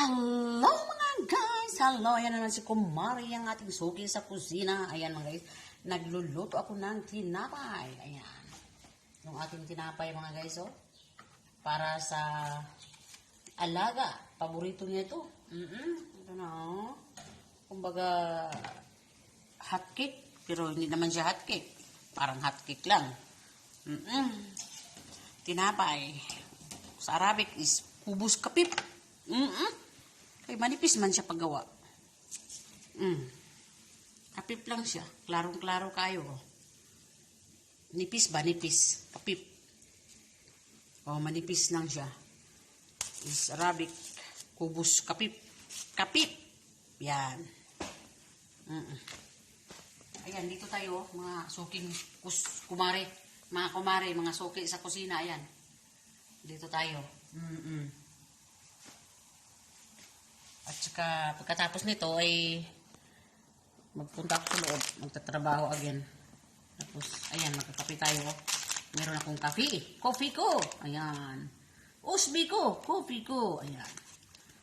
Hello mga guys! Hello! Ayan naman si Kumari, ang ating suki sa kusina. Ayan mga guys, nagluluto ako ng tinapay. Ayan. Yung ating tinapay mga guys, oh. Para sa alaga. Paborito niya ito. Ito na, oh. Kumbaga, hot cake. Pero hindi naman siya hot cake. Parang hot cake lang. Tinapay. Sa Arabic is kubus kapip. Kay manipis man siya paggawa. Kapip lang siya. Klarong-klaro kayo. Nipis ba? Nipis. Kapip. Manipis lang siya. Is Arabic. Kubus kapip. Kapip. Yan. Ayan, dito tayo. Mga suking kumare. Mga kumare, mga suki sa kusina. Ayan. Dito tayo. At saka pagkatapos nito ay magpunta ako sa loob, magtatrabaho again. Tapos ayan, magkakape tayo. Meron akong coffee ko. Ayan. Usbi ko, coffee ko. Ayan.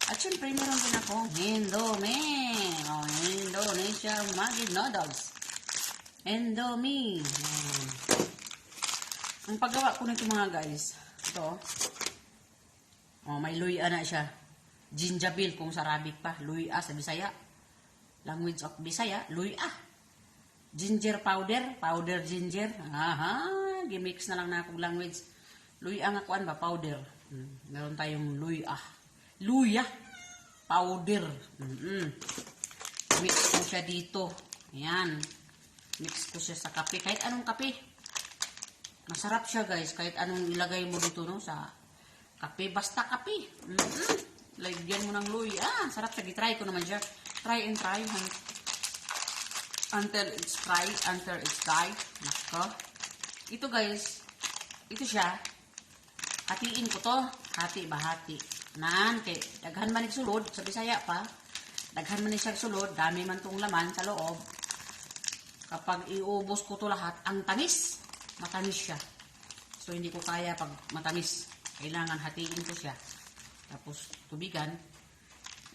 At syempre meron din akong Indomie. Indonesia Maggi Noodles. Indomie. Ayan. Ang paggawa ko nito mga guys, ito. May luya na siya. Ginjabil kung sa Arabic pa. Luya sa Bisaya. Language of Bisaya. Luya. Ginger powder. Powder ginger. Gimix na lang na akong language. Luya nga kuan ba? Powder. Meron tayong luya. Luya. Powder. Mix ko siya dito. Ayan. Mix ko siya sa kape. Kahit anong kape. Masarap siya guys. Kahit anong ilagay mo dito no sa kape. Basta kape. Lagyan mo ng luya. Sarap siya. Try ko naman siya. Try and try. Until it's dry. Until it's dry. Nako. Ito guys. Ito siya. Hatiin ko to. Hati ba hati. Kay daghan man sulod. Sa Bisaya pa. Daghan man siya sulod. Dami man tong laman sa loob. Kapag iubos ko to lahat, ang tamis. Matamis siya. So hindi ko kaya pag matamis. Kailangan hatiin ko siya. Tapos tubigan.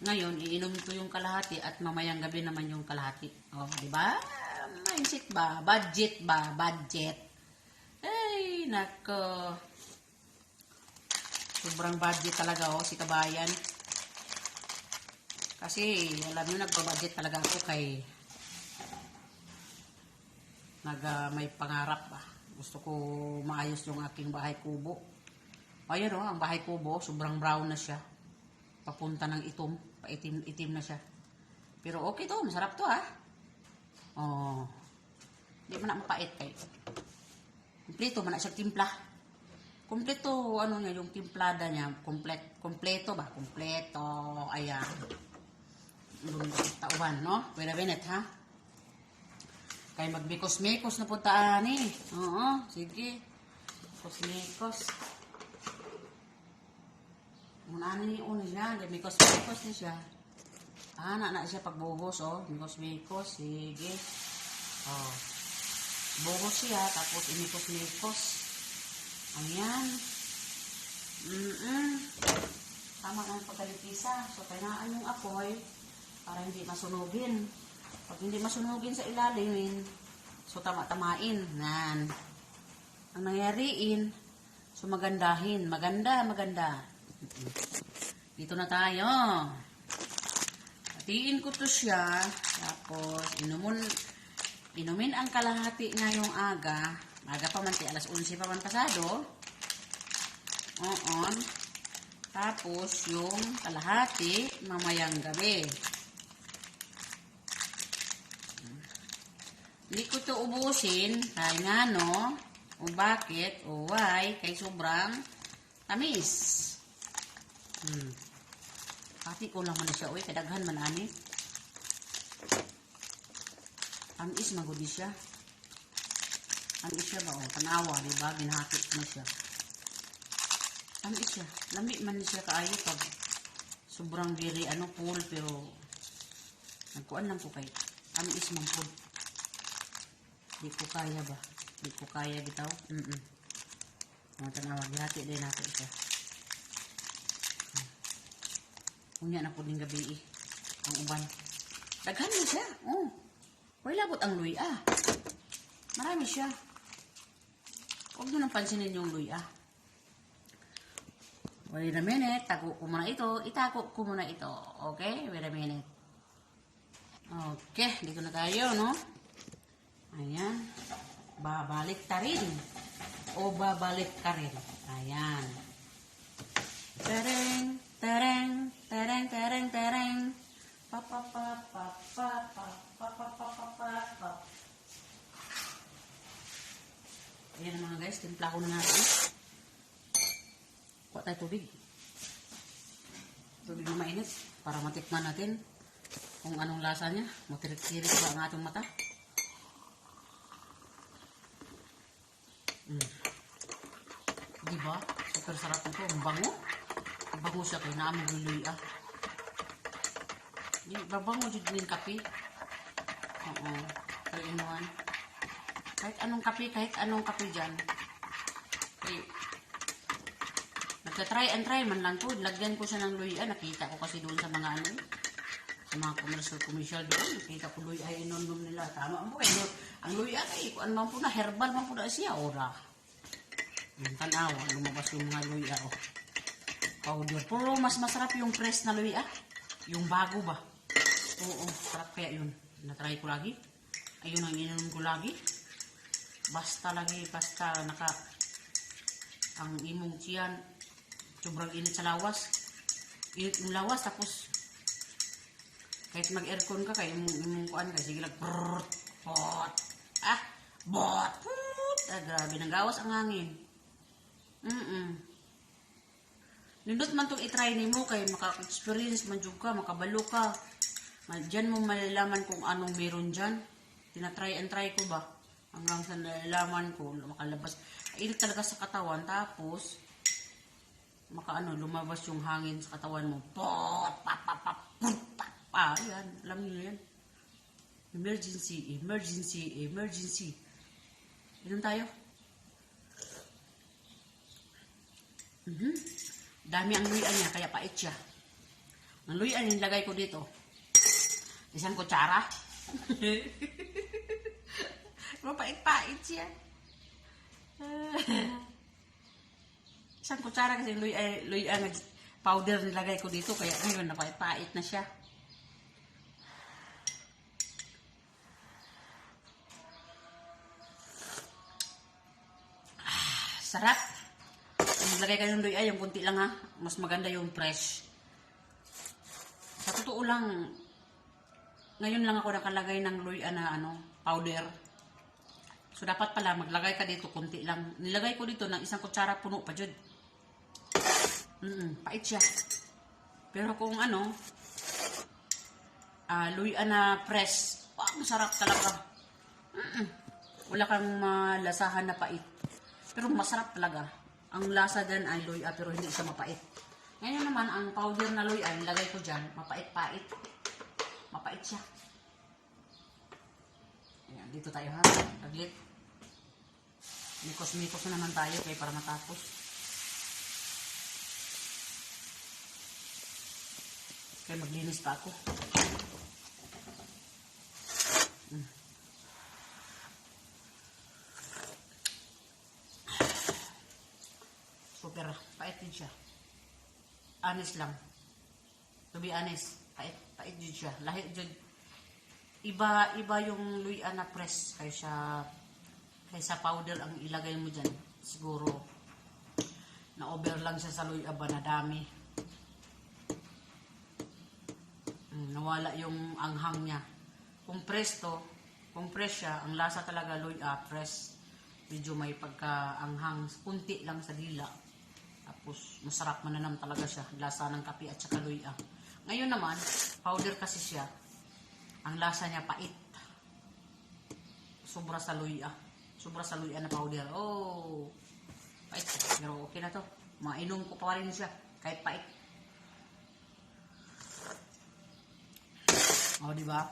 Ngayon, iinom ko yung kalahati at mamayang gabi naman yung kalahati. Di ba? Mindset ba? Budget ba? Budget. Ay, nako. Sobrang budget talaga, si kabayan. Kasi, alam nyo, nagbabudget talaga ako kay may pangarap ba. Gusto ko maayos yung aking bahay kubo. Ayan ang bahay kubo, sobrang brown na siya. Papunta ng itim, paitim-itim na siya. Pero okay to, masarap to Hindi man na mapait kayo. Kompleto man na siya timpla. Kompleto, niya, yung timplada niya, kompleto ba? Kompleto, ayan. Tauhan, no? Wait a minute, ha? Kaya magbikos-mikos na puntaan sige. Mikos-mikos. Muna una siya, mikos-mikos na siya. Na siya pagbuhos, mikos-mikos, sige. Buhos siya, tapos imikos-mikos. Ayan. Tama na ang pagkalikisa. So, kainaan yung apoy para hindi masunugin. Pag hindi masunugin sa ilalim, so tama-tamain. Nan. Ang nangyariin, so magandahin. Maganda. Dito na tayo. Hatiin ko to siya. Tapos, inumin ang kalahati ngayong aga. Aga pa man, alas 11 pa man pasado. Tapos, yung kalahati, mamayang gabi. Hindi ko to ubusin. Kaya nga, no? O bakit? O why? Kay sobrang tamis. Hati ko lang man siya. Uy, kadaghan man ani. Tamis magudi siya. Tamis siya ba? Tanawa, diba? Ginhati na siya. Tamis siya. Lami man siya kaayo pag sobrang diri, cool, pero nagkuan lang ko kay tamis man po. Di ko kaya ba? Di ko kaya bitaw? Tanawa, gihati din natin siya. Unya na po din gabi ang uban. Daghan mo siya. Oh. Wala labot ang luya. Marami siya. Huwag nyo nang pansinin yung luya. Wait a minute. Tago ko muna ito. Itago ko muna ito. Okay? Wait a minute. Okay. Dito na tayo, no? Ayan. Babalik ta rin. O babalik ka rin. Ayan. Tereng, tereng, tereng, tereng, tereng. Pa pa pa pa pa pa pa pa pa pa pa pa. Ayan mga guys, timpla ko na natin. Kuha tayo tubig. Tubig na mainit para matikman natin kung anong lasa niya. Matirik-tirik ba ang ating mata? Diba? Super sarap nito. Ang bango. Ang bango siya kaya naamag luloy Babango dyan din kape. Oo. Kaya inuan. Kahit anong kape dyan. Okay. Nagka-try and try man lang po. Lagyan ko siya ng luya. Nakita ko kasi doon sa mga sa mga commercial doon. Nakita ko luya ay inunom nila. Tama mo kayo. Ang luya ay kung ano man po na herbal man po na siya. Ora. Yung tanaw. Lumabas yung mga luya. Oh. Powder. Pero mas masarap yung fresh na luya. Yung bago ba? Oo, sarap kaya yun. Na-try ko lagi. Ayun ang ininom ko lagi. Basta ang imong tiyan, sobrang init sa lawas. Init yung lawas, tapos kahit mag-aircon ka, kaya imong kuan ka, sige lang, brrrr, bot, bot, grabe, nanggawas ang hangin. Nindot man itong itry ni mo, kaya maka-experience man dyan ka, makabalo ka. Diyan mo malalaman kung anong meron dyan. Tinatry and try ko ba? Hanggang sa nalalaman ko, makalabas. Init talaga sa katawan, tapos, lumabas yung hangin sa katawan mo. Pot, pap, pap, pap, put, pap, yan. Alam niyo yan. Emergency, emergency, emergency. Inom tayo. Dami ang luyan niya, kaya pait siya. Ang luyan nilagay ko dito. Isang kutsara. Mapait-pait siya. Isang kutsara kasi luyan powder nilagay ko dito. Kaya ngayon napait-pait na siya. Sarap. Nilagay ka ng luya, yung kunti lang ha. Mas maganda yung fresh. Sa totoo lang, ngayon lang ako nakalagay ng luya na powder. So dapat pala maglagay ka dito kunti lang. Nilagay ko dito ng isang kutsara puno pa jud. Pait siya. Pero kung luya na fresh, masarap talaga. Wala kang malasahan na pait. Pero masarap talaga. Ang lasa din ay luya pero hindi siya mapait. Ngayon naman, ang powder na luya, nilagay ko dyan, mapait-pait. Mapait siya. Ayan, dito tayo ha. Taglit. Mikos-mikos na naman tayo kaya para matapos. Kaya maglinis pa ako. Super, pait din siya. Honest lang. To be honest, pait din siya. Lahi din. Iba yung luya na press kaysa powder ang ilagay mo dyan. Siguro na over lang siya sa luya ba na dami. Nawala yung anghang niya. Kung press siya, ang lasa talaga luya, press. Medyo may pagka-anghang, kunti lang sa dila. Tapos, masarap mananam talaga siya. Lasa ng kape at saka luya. Ngayon naman, powder kasi siya. Ang lasa niya pait. Sobra sa luya. Sobra sa luya na powder. Oh! Pait. Pero okay na to. Mainom ko pa rin siya. Kahit pait. O, diba?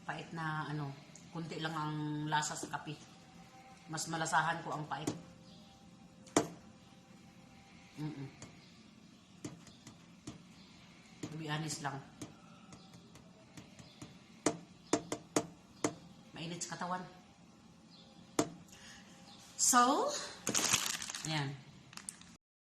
Pait na, kunti lang ang lasa sa kape. Mas malasahan ko ang pait. to be honest lang. Mainit sa katawan. So, ayan.